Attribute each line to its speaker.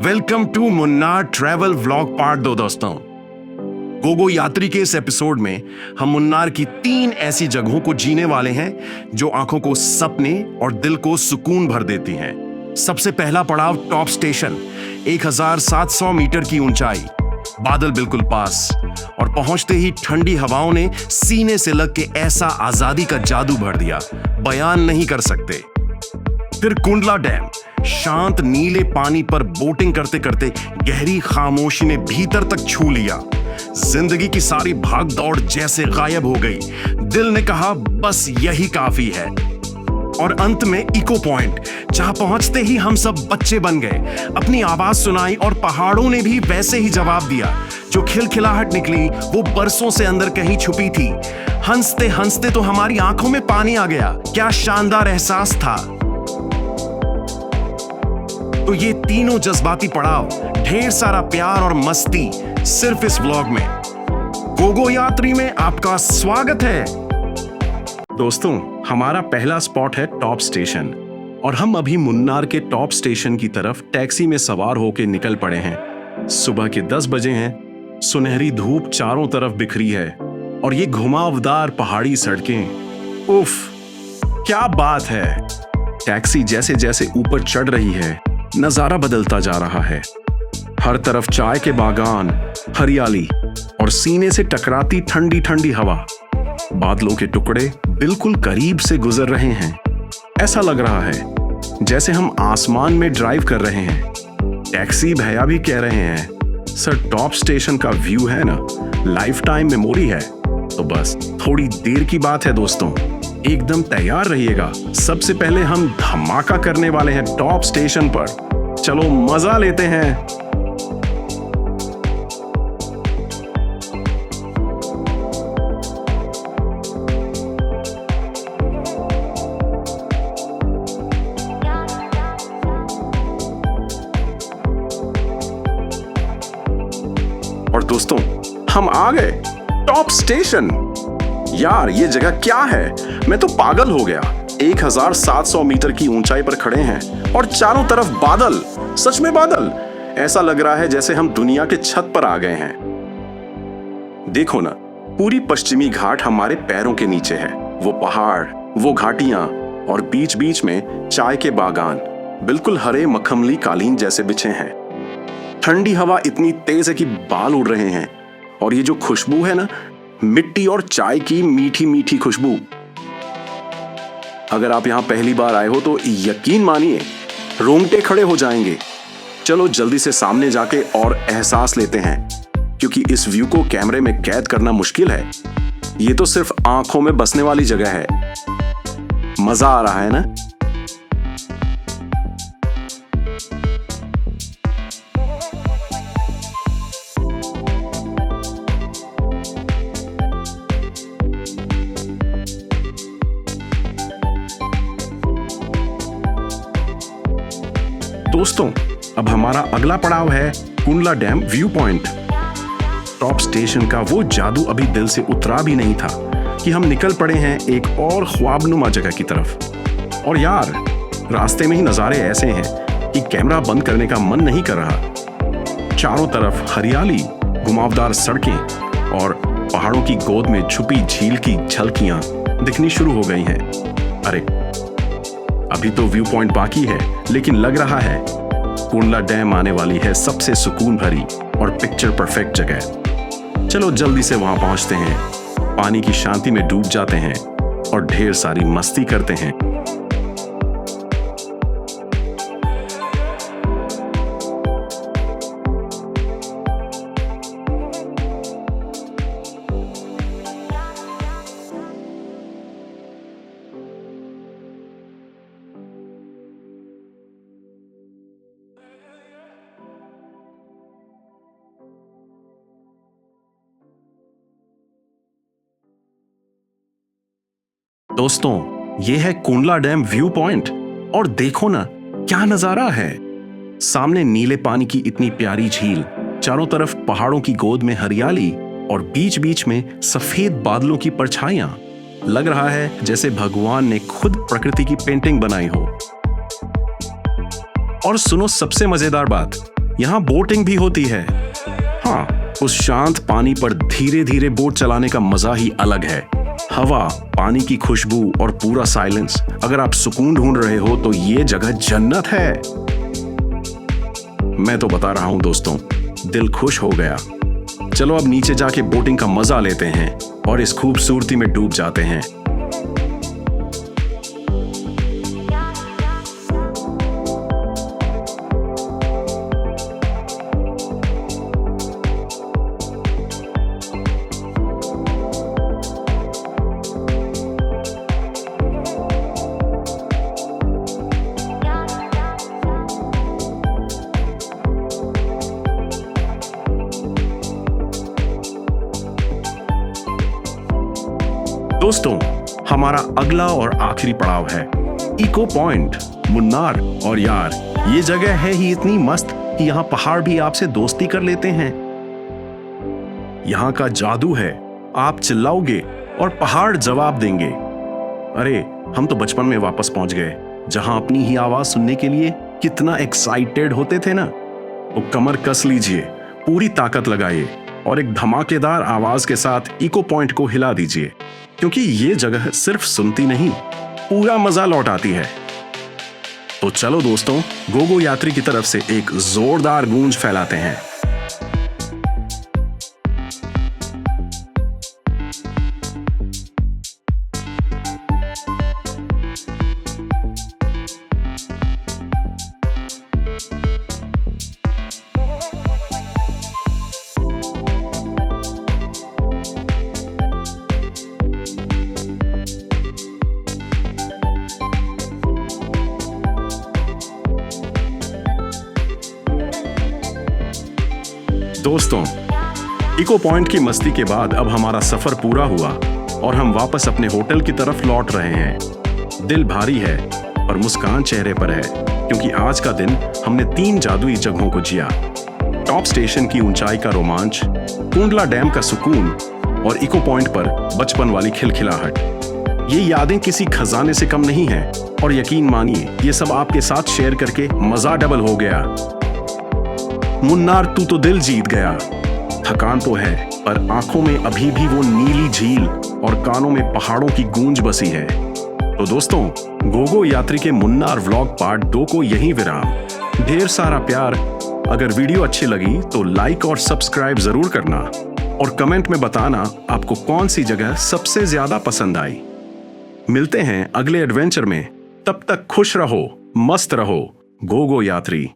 Speaker 1: Welcome to Munnar travel vlog part 2 दोस्तों। गोगो यात्री के इस एपिसोड में हम मुन्नार की 3 ऐसी जगहों को जीने वाले हैं जो आंखों को सपने और दिल को सुकून भर देती हैं। सबसे पहला पड़ाव टॉप स्टेशन, 1700 मीटर की ऊंचाई, बादल बिल्कुल पास और पहुंचते ही ठंडी हवाओं ने सीने से लग के ऐसा आजादी का जादू भर दिया, बयान नहीं कर सकते। फिर कुंडला डैम, शांत नीले पानी पर बोटिंग करते करते गहरी खामोशी ने भीतर तक छू लिया। जिंदगी की सारी भाग दौड़ जैसे गायब हो गई। दिल ने कहा बस यही काफी है। और अंत में इको पॉइंट, जहां पहुंचते ही हम सब बच्चे बन गए। अपनी आवाज सुनाई और पहाड़ों ने भी वैसे ही जवाब दिया। जो खिलखिलाहट निकली वो बरसों से अंदर कहीं छुपी थी। हंसते हंसते तो हमारी आंखों में पानी आ गया। क्या शानदार एहसास था। तो ये तीनों जज्बाती पड़ाव, ढेर सारा प्यार और मस्ती सिर्फ इस व्लॉग में। गोगो यात्री में आपका स्वागत है। दोस्तों, हमारा पहला स्पॉट है टॉप स्टेशन और हम अभी मुन्नार के टॉप स्टेशन की तरफ टैक्सी में सवार होकर निकल पड़े हैं। सुबह के 10 बजे हैं। सुनहरी धूप चारों तरफ बिखरी है और ये घुमावदार पहाड़ी सड़कें, उफ क्या बात है। टैक्सी जैसे जैसे ऊपर चढ़ रही है, नजारा बदलता जा रहा है। हर तरफ चाय के बागान, हरियाली और सीने से टकराती ठंडी ठंडी हवा। बादलों के टुकड़े बिल्कुल करीब से गुजर रहे हैं। ऐसा लग रहा है जैसे हम आसमान में ड्राइव कर रहे हैं। टैक्सी भैया भी कह रहे हैं, सर टॉप स्टेशन का व्यू है ना, लाइफ टाइम मेमोरी है। तो बस थोड़ी देर की बात है दोस्तों, एकदम तैयार रहिएगा। सबसे पहले हम धमाका करने वाले हैं टॉप स्टेशन पर। चलो मजा लेते हैं। और दोस्तों, हम आ गए टॉप स्टेशन। यार ये जगह क्या है, मैं तो पागल हो गया। 1700 मीटर की ऊंचाई पर खड़े हैं और चारों तरफ बादल, सच में बादल। ऐसा लग रहा है जैसे हम दुनिया के छत पर आ गए हैं। देखो ना, पूरी पश्चिमी घाट हमारे पैरों के नीचे है। वो पहाड़, वो घाटियां और बीच बीच में चाय के बागान बिल्कुल हरे मखमली कालीन जैसे बिछे हैं। ठंडी हवा इतनी तेज है कि बाल उड़ रहे हैं और ये जो खुशबू है ना, मिट्टी और चाय की मीठी मीठी खुशबू। अगर आप यहां पहली बार आए हो तो यकीन मानिए रोंगटे खड़े हो जाएंगे। चलो जल्दी से सामने जाके और एहसास लेते हैं, क्योंकि इस व्यू को कैमरे में कैद करना मुश्किल है। ये तो सिर्फ आंखों में बसने वाली जगह है। मजा आ रहा है ना। दोस्तों, अब हमारा अगला पड़ाव है Kundla dam view point. Top station का वो जादू अभी दिल से उतरा भी नहीं था कि हम निकल पड़े हैं एक और ख्वाबनुमा जगह की तरफ। और यार, रास्ते में ही नज़ारे ऐसे हैं कि कैमरा बंद करने का मन नहीं कर रहा। चारों तरफ हरियाली, घुमावदार सड़कें और पहाड़ों की गोद में छुपी झील की झलकियां दिखनी शुरू हो गई हैं। अरे अभी तो व्यू पॉइंट बाकी है, लेकिन लग रहा है कुंडला डैम आने वाली है सबसे सुकून भरी और पिक्चर परफेक्ट जगह। चलो जल्दी से वहां पहुंचते हैं, पानी की शांति में डूब जाते हैं और ढेर सारी मस्ती करते हैं। दोस्तों, ये है कुंडला डैम व्यू पॉइंट और देखो ना क्या नजारा है। सामने नीले पानी की इतनी प्यारी झील, चारों तरफ पहाड़ों की गोद में हरियाली और बीच बीच में सफेद बादलों की परछाइयां। लग रहा है जैसे भगवान ने खुद प्रकृति की पेंटिंग बनाई हो। और सुनो सबसे मजेदार बात, यहाँ बोटिंग भी होती है। हाँ, उस शांत पानी पर धीरे धीरे बोट चलाने का मजा ही अलग है। हवा, पानी की खुशबू और पूरा साइलेंस। अगर आप सुकून ढूंढ रहे हो तो ये जगह जन्नत है। मैं तो बता रहा हूं दोस्तों, दिल खुश हो गया। चलो अब नीचे जाके बोटिंग का मजा लेते हैं और इस खूबसूरती में डूब जाते हैं। दोस्तों, हमारा अगला और आखिरी पड़ाव है इको पॉइंट, मुन्नार। और यार, ये जगह है ही इतनी मस्त कि यहाँ पहाड़ भी आपसे दोस्ती कर लेते हैं। यहाँ का जादू है, आप चिल्लाओगे और पहाड़ जवाब देंगे। अरे, हम तो बचपन में वापस पहुंच गए, जहां अपनी ही आवाज सुनने के लिए कितना एक्साइटेड होते थे ना। तो कमर कस लीजिए, पूरी ताकत लगाइए और एक धमाकेदार आवाज के साथ इको पॉइंट को हिला दीजिए, क्योंकि ये जगह सिर्फ सुनती नहीं, पूरा मजा लौटाती है। तो चलो दोस्तों, गोगो यात्री की तरफ से एक जोरदार गूंज फैलाते हैं। दोस्तों, इको पॉइंट की मस्ती के बाद अब हमारा सफर पूरा हुआ और हम वापस अपने होटल की तरफ लौट रहे हैं। दिल भारी है और मुस्कान चेहरे पर है, क्योंकि आज का दिन हमने 3 जादुई जगहों को जिया। टॉप स्टेशन की ऊंचाई का रोमांच, कुंडला डैम का सुकून और इको पॉइंट पर बचपन वाली खिलखिलाहट। ये यादें किसी खजाने से कम नहीं हैं और यकीन मानिए, ये सब आपके साथ शेयर करके मजा डबल हो गया। मुन्नार, तू तो दिल जीत गया। थकान तो है, पर आंखों में अभी भी वो नीली झील और कानों में पहाड़ों की गूंज बसी है। तो दोस्तों, गोगो यात्री के मुन्नार व्लॉग पार्ट 2 को यहीं विराम। ढेर सारा प्यार। अगर वीडियो अच्छी लगी तो लाइक और सब्सक्राइब जरूर करना और कमेंट में बताना आपको कौन सी जगह सबसे ज्यादा पसंद आई। मिलते हैं अगले एडवेंचर में। तब तक खुश रहो, मस्त रहो, गोगो यात्री।